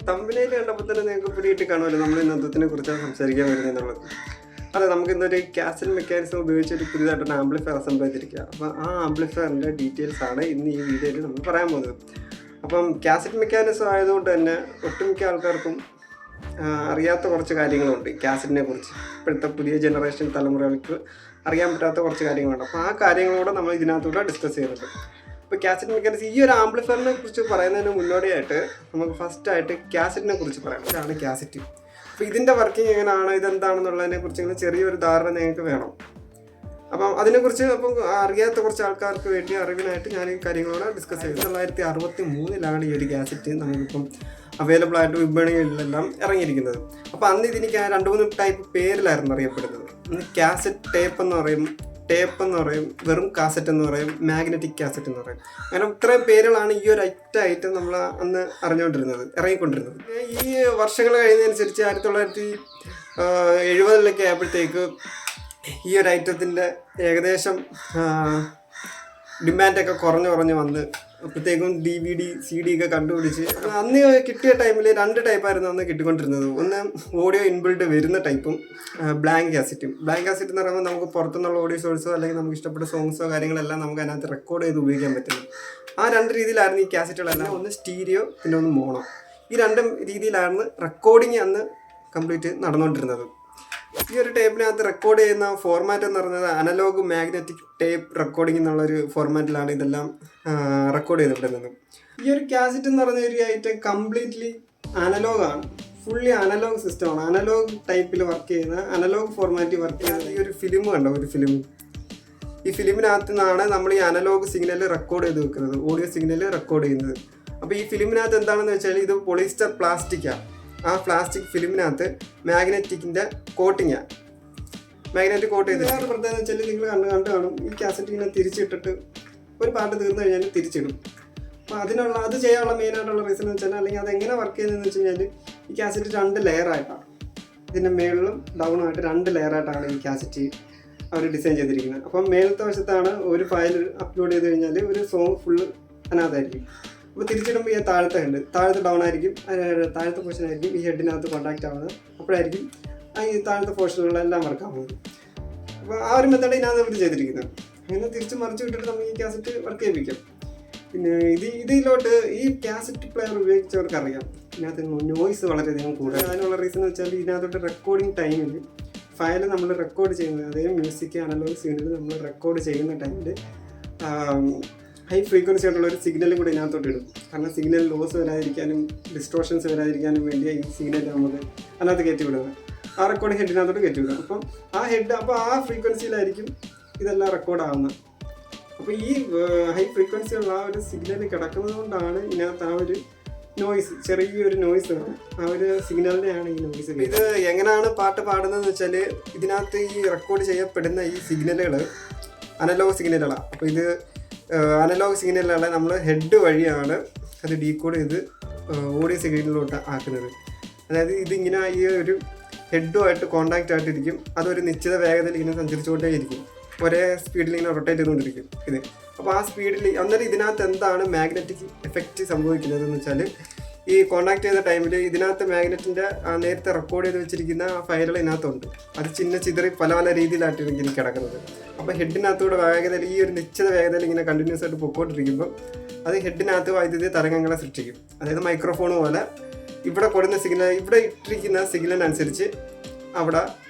തമ്പനയിൽ കണ്ടപ്പോൾ തന്നെ നിങ്ങൾക്ക് പിടിയിട്ട് കാണുമല്ലോ നമ്മൾ ഇന്നത്തെ കുറിച്ചാണ് സംസാരിക്കാൻ വരുന്നത്. അതെ, നമുക്ക് ഇന്നൊരു കാസറ്റ് മെക്കാനിസം ഉപയോഗിച്ചൊരു പുതിയതായിട്ടൊരു ആംപ്ലിഫയർ അസംബിൾ ചെയ്തിരിക്കുക. അപ്പോൾ ആ ആംപ്ലിഫയറിൻ്റെ ഡീറ്റെയിൽസ് ആണ് ഇന്ന് ഈ വീഡിയോയിൽ നമ്മൾ പറയാൻ പോകുന്നത്. അപ്പം കാസറ്റ് മെക്കാനിസം ആയതുകൊണ്ട് തന്നെ ഒട്ടുമിക്ക ആൾക്കാർക്കും അറിയാത്ത കുറച്ച് കാര്യങ്ങളുണ്ട് കാസറ്റിനെ കുറിച്ച്. ഇപ്പോഴത്തെ പുതിയ ജനറേഷൻ തലമുറകൾക്ക് അറിയാൻ പറ്റാത്ത കുറച്ച് കാര്യങ്ങളുണ്ട്. അപ്പോൾ ആ കാര്യങ്ങളോടെ നമ്മൾ ഇതിനകത്തൂടെ ഡിസ്കസ് ചെയ്യുന്നുണ്ട്. ഇപ്പോൾ കാസറ്റ് മെക്കാനിസം ഈ ഒരു ആംപ്ലിഫയറിനെ കുറിച്ച് പറയുന്നതിന് മുന്നോടിയായിട്ട് നമുക്ക് ഫസ്റ്റായിട്ട് കാസറ്റിനെ കുറിച്ച് പറയാം. ഇതാണ് കാസറ്റ്. അപ്പോൾ ഇതിൻ്റെ വർക്കിംഗ് എങ്ങനെയാണ്, ഇതെന്താണെന്നുള്ളതിനെ കുറിച്ച് ചെറിയൊരു ധാരണ നിങ്ങൾക്ക് വേണം. അപ്പം അതിനെക്കുറിച്ച് അറിയാത്ത കുറച്ച് ആൾക്കാർക്ക് വേണ്ടി അറിവിനായിട്ട് ഞാൻ ഈ കാര്യങ്ങളോട് ഡിസ്കസ് ചെയ്തു. 1963 ഈ ഒരു കാസറ്റ് നമുക്കിപ്പം അവൈലബിൾ ആയിട്ട് വിപണികളിലെല്ലാം ഇറങ്ങിയിരിക്കുന്നത്. അപ്പോൾ അന്ന് ഇതിനിക്ക് 2-3 ടൈപ്പ് പേരിലായിരുന്നു അറിയപ്പെടുന്നത്. കാസറ്റ് ടേപ്പ് എന്ന് പറയും, വെറും കാസറ്റ് എന്ന് പറയും, മാഗ്നറ്റിക് കാസറ്റ് എന്ന് പറയും. അങ്ങനെ ഇത്രയും പേരുകളാണ് ഈ ഒരു ഐറ്റം നമ്മൾ അന്ന് ഇറങ്ങിക്കൊണ്ടിരുന്നത്. ഈ വർഷങ്ങൾ കഴിയുന്നതനുസരിച്ച് 1970 ആയപ്പോഴത്തേക്ക് ഈ ഒരു ഐറ്റത്തിൻ്റെ ഏകദേശം ഡിമാൻഡൊക്കെ കുറഞ്ഞ് വന്ന് അപ്പോഴത്തേക്കും DVD CD ഒക്കെ കണ്ടുപിടിച്ച് അന്ന് കിട്ടിയ ടൈമിൽ 2 ടൈപ്പായിരുന്നു അന്ന് കിട്ടിക്കൊണ്ടിരുന്നത്. ഒന്ന് ഓഡിയോ ഇൻബിൽഡ് വരുന്ന ടൈപ്പും ബ്ലാങ്ക് കാസറ്റും. ബ്ലാങ്ക് കാസറ്റ് എന്ന് പറയുമ്പോൾ നമുക്ക് പുറത്തുനിന്നുള്ള ഓഡിയോ സോഴ്സോ അല്ലെങ്കിൽ നമുക്ക് ഇഷ്ടപ്പെട്ട സോങ്സോ കാര്യങ്ങളെല്ലാം നമുക്ക് അതിനകത്ത് റെക്കോർഡ് ചെയ്ത് ഉപയോഗിക്കാൻ പറ്റുന്നു. ആ 2 രീതിയിലായിരുന്നു ഈ കാസറ്റുകളെല്ലാം. ഒന്ന് സ്റ്റീരിയോ, പിന്നെ ഒന്ന് മോണോ. ഈ 2 രീതിയിലായിരുന്നു റെക്കോർഡിങ് അന്ന് കംപ്ലീറ്റ് നടന്നുകൊണ്ടിരുന്നത്. ഈ ഒരു ടേപ്പിനകത്ത് റെക്കോർഡ് ചെയ്യുന്ന ഫോർമാറ്റ് എന്ന് പറയുന്നത് അനലോഗ് മാഗ്നറ്റിക് ടേപ്പ് റെക്കോർഡിംഗ് എന്നുള്ളൊരു ഫോർമാറ്റിലാണ് ഇതെല്ലാം റെക്കോർഡ് ചെയ്തിട്ടുള്ളത്. ഈ ഒരു കാസറ്റ് എന്ന് പറയുന്ന ഒരു ഐറ്റം കംപ്ലീറ്റ്ലി അനലോഗാണ്, ഫുള്ളി അനലോഗ് സിസ്റ്റമാണ്. അനലോഗ് ടൈപ്പിൽ വർക്ക് ചെയ്യുന്ന, അനലോഗ് ഫോർമാറ്റിൽ വർക്ക് ചെയ്യുന്ന ഈ ഒരു ഫിലിം കണ്ടോ, ഒരു ഫിലിം. ഈ ഫിലിമിനകത്ത് നിന്നാണ് നമ്മൾ ഈ അനലോഗ് സിഗ്നൽ റെക്കോർഡ് ചെയ്ത് വെക്കുന്നത്, ഓഡിയോ സിഗ്നൽ റെക്കോർഡ് ചെയ്യുന്നത്. അപ്പോൾ ഈ ഫിലിമിനകത്ത് എന്താണെന്ന് വെച്ചാൽ ഇത് പോളിസ്റ്റർ പ്ലാസ്റ്റിക്കാണ്. ആ പ്ലാസ്റ്റിക് ഫിലിമിനകത്ത് മാഗ്നറ്റിക്കിൻ്റെ കോട്ടിങ്ങാണ്, മാഗ്നറ്റിക് കോട്ട് ചെയ്ത്. വേറെ പ്രത്യേകത വെച്ചാൽ നിങ്ങൾ കണ്ട് കാണും, ഈ കാസറ്റ് ഇങ്ങനെ തിരിച്ചിട്ടിട്ട് ഒരു പാട്ട് തീർന്നു കഴിഞ്ഞാൽ തിരിച്ചിടും. അപ്പോൾ അത് ചെയ്യാനുള്ള മെയിനായിട്ടുള്ള റീസൺ എന്ന് വെച്ചാൽ, അല്ലെങ്കിൽ അതെങ്ങനെ വർക്ക് ചെയ്യുന്നതെന്ന് വെച്ച് കഴിഞ്ഞാൽ, ഈ കാസറ്റ് 2 ലെയറായിട്ടാണ്, ഇതിൻ്റെ മേളിലും ഡൗണുമായിട്ട് 2 ലെയറായിട്ടാണ് ഈ കാസറ്റ് അവർ ഡിസൈൻ ചെയ്തിരിക്കുന്നത്. അപ്പം മേളത്തെ വശത്താണ് ഒരു ഫയൽ അപ്ലോഡ് ചെയ്ത് കഴിഞ്ഞാൽ ഒരു സോങ് ഫുള്ള് അതിനകത്തായിരിക്കും. അപ്പോൾ തിരിച്ചിടുമ്പോൾ ഈ താഴത്തെ ഡൗൺ ആയിരിക്കും, താഴത്തെ പോർഷൻ ആയിരിക്കും ഈ ഹെഡിനകത്ത് കോൺടാക്റ്റ് ആവുന്നത്. അപ്പോഴായിരിക്കും ഈ താഴത്തെ പോർഷനുകളെല്ലാം വർക്ക് ആവുന്നത്. അപ്പോൾ ആ ഒരു മെത്തേഡ് ഇതിനകത്ത് അവർ ചെയ്തിരിക്കുന്നത്. അങ്ങനെ തിരിച്ച് മറിച്ച് വിട്ടിട്ട് നമുക്ക് ഈ കാസറ്റ് വർക്ക് ചെയ്യിപ്പിക്കാം. പിന്നെ ഇതിലോട്ട് ഈ കാസറ്റ് പ്ലെയർ ഉപയോഗിച്ചവർക്ക് അറിയാം, ഇതിനകത്ത് നോയ്സ് വളരെയധികം കൂടുതൽ. അതിനുള്ള റീസൺ എന്ന് വെച്ചാൽ ഇതിനകത്തോട്ട് റെക്കോർഡിങ് ടൈമിൽ ഫയൽ നമ്മൾ റെക്കോർഡ് ചെയ്യുന്നത്, അതായത് മ്യൂസിക് അനലോഗ് സിഗ്നൽ നമ്മൾ റെക്കോർഡ് ചെയ്യുന്ന ടൈമിൽ ഹൈ ഫ്രീക്വൻസി ആയിട്ടുള്ള ഒരു സിഗ്നൽ കൂടി ഇതിനകത്തോട്ട് ഇടും. കാരണം സിഗ്നൽ ലോസ് വരാതിരിക്കാനും ഡിസ്റ്റോർഷൻസ് വരാതിരിക്കാനും വേണ്ടി ഈ സിഗ്നൽ നമുക്ക് അതിനകത്ത് കയറ്റി വിടുന്നത്. ആ റെക്കോർഡിംഗ് ഹെഡിനകത്തോട്ട് കയറ്റി വിടുക. അപ്പോൾ ആ ഫ്രീക്വൻസിയിലായിരിക്കും ഇതെല്ലാം റെക്കോർഡ് ആവുന്നത്. അപ്പോൾ ഈ ഹൈ ഫ്രീക്വൻസി ഉള്ള ആ ഒരു സിഗ്നൽ കിടക്കുന്നത് കൊണ്ടാണ് ഇതിനകത്ത് ആ ഒരു നോയ്സ്, ചെറിയൊരു നോയ്സ് ആണ്, ആ ഒരു സിഗ്നലിനെയാണ് ഈ നോയ്സ്. ഇത് എങ്ങനെയാണ് പാട്ട് പാടുന്നതെന്ന് വെച്ചാൽ, ഇതിനകത്ത് ഈ റെക്കോർഡ് ചെയ്യപ്പെടുന്ന ഈ സിഗ്നലുകൾ അനലോഗ് സിഗ്നലുകളാണ്. അപ്പോൾ ഇത് അനലോഗ് സിഗ്നലുകളെ നമ്മൾ ഹെഡ് വഴിയാണ് അത് ഡീകോഡ് ചെയ്ത് ഓഡിയോ സിഗ്നലിലോട്ട് ആക്കുന്നത്. അതായത് ഇതിങ്ങനെ ഈ ഒരു ഹെഡുമായിട്ട് കോണ്ടാക്റ്റ് ആയിട്ടിരിക്കും, അതൊരു നിശ്ചിത വേഗതയിൽ ഇങ്ങനെ സഞ്ചരിച്ചുകൊണ്ടേ ഇരിക്കും, ഒരേ സ്പീഡിൽ ഇങ്ങനെ റൊട്ടേറ്റ് ചെയ്തുകൊണ്ടിരിക്കും ഇത്. അപ്പോൾ ആ സ്പീഡിൽ അന്നേരം ഇതിനകത്ത് എന്താണ് മാഗ്നറ്റിക് എഫക്റ്റ് സംഭവിക്കുന്നത് എന്ന് വെച്ചാൽ, ഈ കോണ്ടാക്ട് ചെയ്ത ടൈമിൽ ഇതിനകത്ത് മാഗ്നറ്റിൻ്റെ നേരത്തെ റെക്കോർഡ് ചെയ്ത് വെച്ചിരിക്കുന്ന ഫയലുകൾ ഇതിനകത്തുണ്ട്. അത് ചിതറി പല രീതിയിലായിട്ടായിരിക്കും കിടക്കുന്നത്. അപ്പോൾ ഹെഡിനകത്തൂടെ വേഗതയിൽ ഈ ഒരു നിശ്ചിത വേഗതയിൽ ഇങ്ങനെ കണ്ടിന്യൂസ് ആയിട്ട് പൊക്കോണ്ടിരിക്കുമ്പോൾ അത് ഹെഡിനകത്ത് വൈദ്യുതി തരംഗങ്ങളെ സൃഷ്ടിക്കും. അതായത് മൈക്രോഫോൺ പോലെ ഇവിടെ കൊടുക്കുന്ന സിഗ്നൽ, ഇവിടെ ഇട്ടിരിക്കുന്ന സിഗ്നലിനനുസരിച്ച് അവിടെ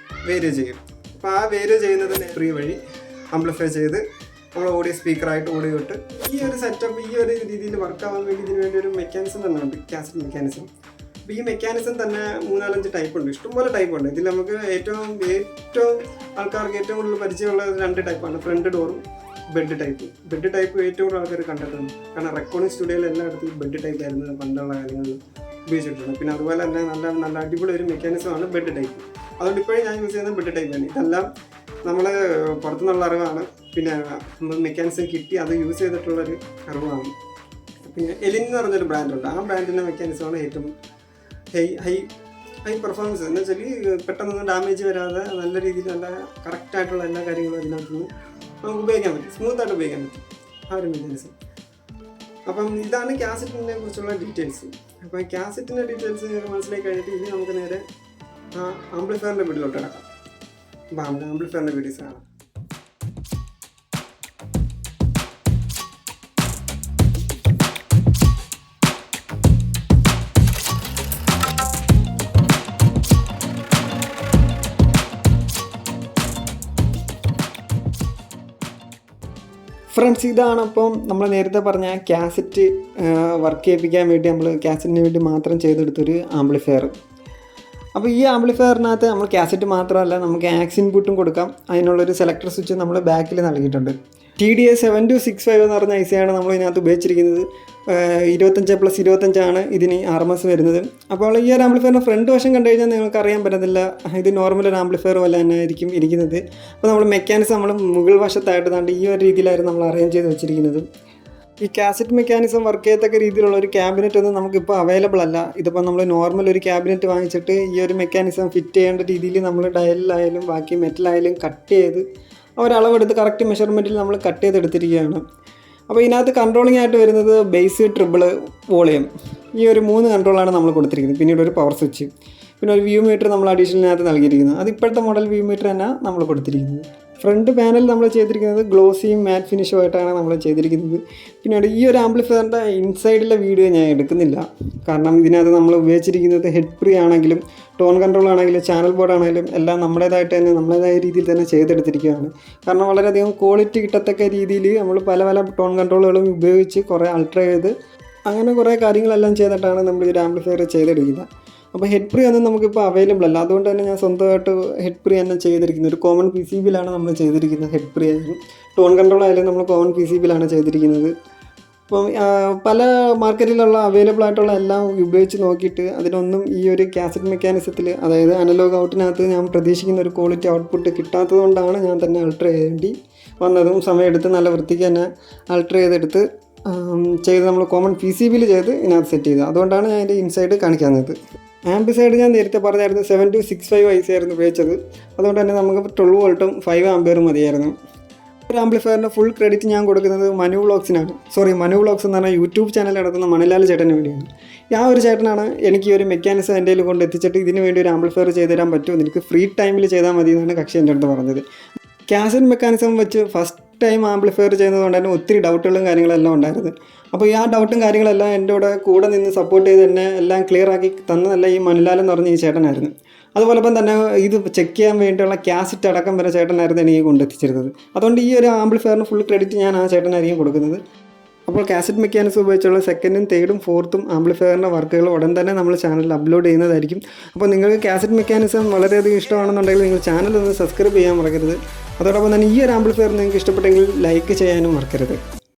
വേരി ചെയ്യും. അപ്പോൾ ആ വേരി ചെയ്യുന്നതിന് ഫ്രീ വഴി ആംപ്ലിഫൈ ചെയ്ത് നമ്മൾ ഓഡിയോ സ്പീക്കറായിട്ട് ഓഡിയോ ഇട്ട് ഈ ഒരു സെറ്റപ്പ് ഈ ഒരു രീതിയിൽ വർക്കാവാൻ വേണ്ടി ഇതിന് വേണ്ടി ഒരു മെക്കാനിസം തന്നെ ഉണ്ട്, കാസറ്റ് മെക്കാനിസം. അപ്പോൾ ഈ മെക്കാനിസം തന്നെ 3-4-5 ടൈപ്പ് ഉണ്ട്, ഇഷ്ടംപോലെ ടൈപ്പ് ഉണ്ട്. ഇതിൽ നമുക്ക് ഏറ്റവും ആൾക്കാർക്ക് ഏറ്റവും കൂടുതൽ പരിചയമുള്ള 2 ടൈപ്പാണ്, ഫ്രണ്ട് ഡോറും ബെഡ് ടൈപ്പ്. ബെഡ് ടൈപ്പ് ഏറ്റവും കൂടുതൽ ആൾക്കാർ കണ്ടിട്ടുണ്ട്. കാരണം റെക്കോർഡിംഗ് സ്റ്റുഡിയോയിൽ എല്ലായിടത്തും ഈ ബെഡ് ടൈപ്പ് ആയിരുന്നു പണ്ടുള്ള കാര്യങ്ങളിൽ ഉപയോഗിച്ചിട്ടുണ്ട്. പിന്നെ അതുപോലെ തന്നെ നല്ല അടിപൊളി ഒരു മെക്കാനിസമാണ് ബെഡ് ടൈപ്പ്. അതുകൊണ്ട് ഇപ്പോഴും ഞാൻ യൂസ് ചെയ്യുന്നത് ബെഡ് ടൈപ്പ് തന്നെ. ഇതെല്ലാം നമ്മൾ പുറത്തുനിന്നുള്ള അറിവാണ്, പിന്നെ നമ്മൾ മെക്കാനിസം കിട്ടി അത് യൂസ് ചെയ്തിട്ടുള്ളൊരു അറിവാണ്. പിന്നെ എലിൻ എന്ന് പറഞ്ഞൊരു ബ്രാൻഡുണ്ട്, ആ ബ്രാൻഡിൻ്റെ മെക്കാനിസമാണ് ഏറ്റവും ഹൈ പെർഫോമൻസ്. എന്ന് വെച്ചാൽ പെട്ടെന്നൊന്നും ഡാമേജ് വരാതെ നല്ല രീതിയിൽ നല്ല കറക്റ്റായിട്ടുള്ള എല്ലാ കാര്യങ്ങളും അതിനകത്ത് നിന്ന് നമുക്ക് ഉപയോഗിക്കാൻ പറ്റും, സ്മൂത്തായിട്ട് ഉപയോഗിക്കാൻ പറ്റും ആ ഒരു മെക്കാനിസം. അപ്പം ഇതാണ് കാസറ്റിനെ കുറിച്ചുള്ള ഡീറ്റെയിൽസ്. അപ്പം കാസറ്റിൻ്റെ ഡീറ്റെയിൽസ് മനസ്സിലാക്കി കഴിഞ്ഞിട്ട് ഇനി നമുക്ക് നേരെ ആംപ്ലിഫയറിൻ്റെ വീഡിയോയിലോട്ട് കിടക്കാം. അപ്പം ആംപ്ലിഫയറിൻ്റെ വീഡിയോസ് കാണാം. ഫ്രണ്ട്സ്, ഇതാണ് അപ്പം നമ്മൾ നേരത്തെ പറഞ്ഞ കാസറ്റ് വർക്ക് ചെയ്യിപ്പിക്കാൻ വേണ്ടി നമ്മൾ കാസറ്റിന് വേണ്ടി മാത്രം ചെയ്തെടുത്തൊരു ആംപ്ലിഫയർ. അപ്പോൾ ഈ ആംപ്ലിഫയറിനകത്ത് നമ്മൾ കാസറ്റ് മാത്രമല്ല നമുക്ക് ആക്സ് ഇൻപുട്ടും കൊടുക്കാം. അതിനുള്ളൊരു സെലക്ടർ സ്വിച്ച് നമ്മൾ ബാക്കിൽ നൽകിയിട്ടുണ്ട്. TDA7265 എന്ന് പറഞ്ഞ ഐസിയാണ് നമ്മൾ ഇതിനകത്ത് ഉപയോഗിച്ചിരിക്കുന്നത്. 25+25 ഇതിന് RMS വരുന്നത്. അപ്പോൾ ഈ ഒരു ആംപ്ലിഫയറിൻ്റെ ഫ്രണ്ട് വശം കണ്ടു കഴിഞ്ഞാൽ നിങ്ങൾക്ക് അറിയാൻ പറ്റത്തില്ല, ഇത് നോർമൽ ഒരു ആംപ്ലിഫയർ പോലെ തന്നെ ആയിരിക്കും ഇരിക്കുന്നത്. അപ്പോൾ നമ്മൾ മെക്കാനിസം നമ്മൾ മുകൾ വശത്തായിട്ട് കണ്ട് ഈ ഒരു രീതിയിലായിരുന്നു നമ്മൾ അറേഞ്ച് ചെയ്ത് വെച്ചിരിക്കുന്നത്. ഈ കാസറ്റ് മെക്കാനിസം വർക്ക് ചെയ്യത്തക്ക രീതിയിലുള്ള ഒരു ക്യാബിനറ്റ് ഒന്നും നമുക്കിപ്പോൾ അവൈലബിൾ അല്ല. ഇതിപ്പോൾ നമ്മൾ നോർമൽ ഒരു ക്യാബിനറ്റ് വാങ്ങിച്ചിട്ട് ഈ ഒരു മെക്കാനിസം ഫിറ്റ് ചെയ്യേണ്ട രീതിയിൽ നമ്മൾ ഡയലിലായാലും ബാക്കി മെറ്റലായാലും കട്ട് ചെയ്ത് ഒരളവെടുത്ത് കറക്റ്റ് മെഷർമെൻറ്റിൽ നമ്മൾ കട്ട് ചെയ്തെടുത്തിരിക്കുകയാണ്. അപ്പോൾ ഇതിനകത്ത് കൺട്രോളിംഗ് ആയിട്ട് വരുന്നത് ബേസ്, ട്രിബിൾ, വോളിയം, ഈ ഒരു 3 കൺട്രോളാണ് നമ്മൾ കൊടുത്തിരിക്കുന്നത്. പിന്നീട് ഒരു പവർ സ്വിച്ച്, പിന്നെ ഒരു വ്യൂ മീറ്റർ നമ്മൾ അഡീഷണലിനകത്ത് നൽകിയിരിക്കുന്നത്. അത് ഇപ്പോഴത്തെ മോഡൽ വ്യൂ മീറ്റർ തന്നെ നമ്മൾ കൊടുത്തിരിക്കുന്നത്. ഫ്രണ്ട് പാനൽ നമ്മൾ ചെയ്തിരിക്കുന്നത് ഗ്ലോസിയും മാറ്റ് ഫിനിഷുമായിട്ടാണ് നമ്മൾ ചെയ്തിരിക്കുന്നത്. പിന്നീട് ഈ ഒരു ആംപ്ലിഫയറിൻ്റെ ഇൻസൈഡിലെ വീഡിയോ ഞാൻ എടുക്കുന്നില്ല, കാരണം ഇതിനകത്ത് നമ്മൾ ഉപയോഗിച്ചിരിക്കുന്നത് ഹെഡ് ഫ്രീ ആണെങ്കിലും ടോൺ കൺട്രോൾ ആണെങ്കിലും ചാനൽ ബോർഡ് ആണെങ്കിലും എല്ലാം നമ്മുടേതായിട്ട് തന്നെ നമ്മുടേതായ രീതിയിൽ തന്നെ ചെയ്തെടുത്തിരിക്കുകയാണ്. കാരണം വളരെയധികം ക്വാളിറ്റി കിട്ടത്തക്ക രീതിയിൽ നമ്മൾ പല ടോൺ കൺട്രോളുകളും ഉപയോഗിച്ച് കുറേ അൾട്ര ചെയ്ത് അങ്ങനെ കുറേ കാര്യങ്ങളെല്ലാം ചെയ്തിട്ടാണ് നമ്മൾ ഈ ഒരു ആംപ്ലിഫയർ ചെയ്തെടുക്കുന്നത്. അപ്പോൾ ഹെഡ് ഫ്രീ ഒന്നും നമുക്കിപ്പോൾ അവൈലബിൾ അല്ല. അതുകൊണ്ട് തന്നെ ഞാൻ സ്വന്തമായിട്ട് ഹെഡ് ഫ്രീ തന്നെ ചെയ്തിരിക്കുന്നത്. ഒരു കോമൺ PCBയിലാണ് നമ്മൾ ചെയ്തിരിക്കുന്നത്. ഹെഡ് ഫ്രീ ആയാലും ടോൺ കൺട്രോൾ ആയാലും നമ്മൾ കോമൺ PCBയിലാണ് ചെയ്തിരിക്കുന്നത്. അപ്പം പല മാർക്കറ്റിലുള്ള അവൈലബിൾ ആയിട്ടുള്ള എല്ലാം ഉപയോഗിച്ച് നോക്കിയിട്ട് അതിനൊന്നും ഈ ഒരു കാസറ്റ് മെക്കാനിസത്തിൽ, അതായത് അനലോഗ് ഔട്ടിനകത്ത് ഞാൻ പ്രതീക്ഷിക്കുന്ന ഒരു ക്വാളിറ്റി ഔട്ട്പുട്ട് കിട്ടാത്തത് കൊണ്ടാണ് ഞാൻ തന്നെ അൾട്ര ചെയ്യേണ്ടി വന്നതും. സമയമെടുത്ത് നല്ല വൃത്തിക്ക് തന്നെ അൾട്ര ചെയ്തെടുത്ത് ചെയ്ത് നമ്മൾ കോമൺ PCBയിൽ ചെയ്ത് ഇതിനകത്ത് സെറ്റ് ചെയ്തത്. അതുകൊണ്ടാണ് ഞാൻ അതിൻ്റെ ഇൻസൈഡ് കാണിക്കുന്നത്. ആംപി സൈഡ് ഞാൻ നേരത്തെ പറഞ്ഞായിരുന്നു 7265 IC ആയിരുന്നു ഉപയോഗിച്ചത്. അതുകൊണ്ട് തന്നെ നമുക്ക് 12 വോൾട്ടും 5 ആംപിയറും മതിയായിരുന്നു. ഒരു ആംപ്ലിഫയറിൻ്റെ ഫുൾ ക്രെഡിറ്റ് ഞാൻ കൊടുക്കുന്നത് മനു വ്ളോഗ്സിനാണ്. മനു വ്ളോഗ്സ് എന്ന് പറഞ്ഞാൽ യൂട്യൂബ് ചാനൽ നടത്തുന്ന മണിലാൽ ചേട്ടന് വേണ്ടിയാണ്. ആ ഒരു ചേട്ടനാണ് എനിക്ക് ഈ ഒരു മെക്കാനിസം എൻ്റെ കയ്യിൽ കൊണ്ട് എത്തിച്ചിട്ട് ഇതിന് വേണ്ടി ഒരു ആംപ്ലിഫയർ ചെയ്ത് തരാൻ പറ്റുമോ, എനിക്ക് ഫ്രീ ടൈമിൽ ചെയ്താൽ മതി എന്നാണ് കക്ഷി എൻ്റെ അടുത്ത് പറഞ്ഞത്. കാസറ്റ് മെക്കാനിസം വെച്ച് ഫസ്റ്റ് ടൈം ആംപ്ലിഫയർ ചെയ്യുന്നതുകൊണ്ട് തന്നെ ഒത്തിരി ഡൗട്ടുകളും കാര്യങ്ങളെല്ലാം ഉണ്ടായിരുന്നു. അപ്പോൾ ഈ ഡൗട്ടും കാര്യങ്ങളെല്ലാം എൻ്റെ കൂടെ നിന്ന് സപ്പോർട്ട് ചെയ്ത് തന്നെ എല്ലാം ക്ലിയർ ആക്കി തന്നതല്ല ഈ മണിലാൽ എന്ന് പറഞ്ഞ ഈ ചേട്ടനായിരുന്നു. അതുപോലെ തന്നെ ഇത് ചെക്ക് ചെയ്യാൻ വേണ്ടിയുള്ള കാസറ്റ് അടക്കം വരെ ചേട്ടനായിരുന്നു എനിക്ക് കൊണ്ടെത്തിച്ചിരുന്നത്. അതുകൊണ്ട് ഈ ഒരു ആംപ്ലിഫയറിന് ഫുൾ ക്രെഡിറ്റ് ഞാൻ ആ ചേട്ടനായിരിക്കും കൊടുക്കുന്നത്. അപ്പോൾ കാസറ്റ് മെക്കാനിസം ഉപയോഗിച്ചുള്ള 2nd, 3rd, 4th ആംപ്ലിഫയറിൻ്റെ വർക്കുകൾ ഉടൻ തന്നെ നമ്മൾ ചാനലിൽ അപ്ലോഡ് ചെയ്യുന്നതായിരിക്കും. അപ്പോൾ നിങ്ങൾക്ക് കാസറ്റ് മെക്കാനിസം വളരെയധികം ഇഷ്ടമാണെന്നുണ്ടെങ്കിൽ നിങ്ങൾ ചാനൽ ഒന്ന് സബ്സ്ക്രൈബ് ചെയ്യാൻ മറക്കരുത്. അതോടൊപ്പം തന്നെ ഈ ഒരു ആംപ്ലിഫയർ നിങ്ങൾക്ക് ഇഷ്ടപ്പെട്ടെങ്കിൽ ലൈക്ക് ചെയ്യാനും മറക്കരുത്.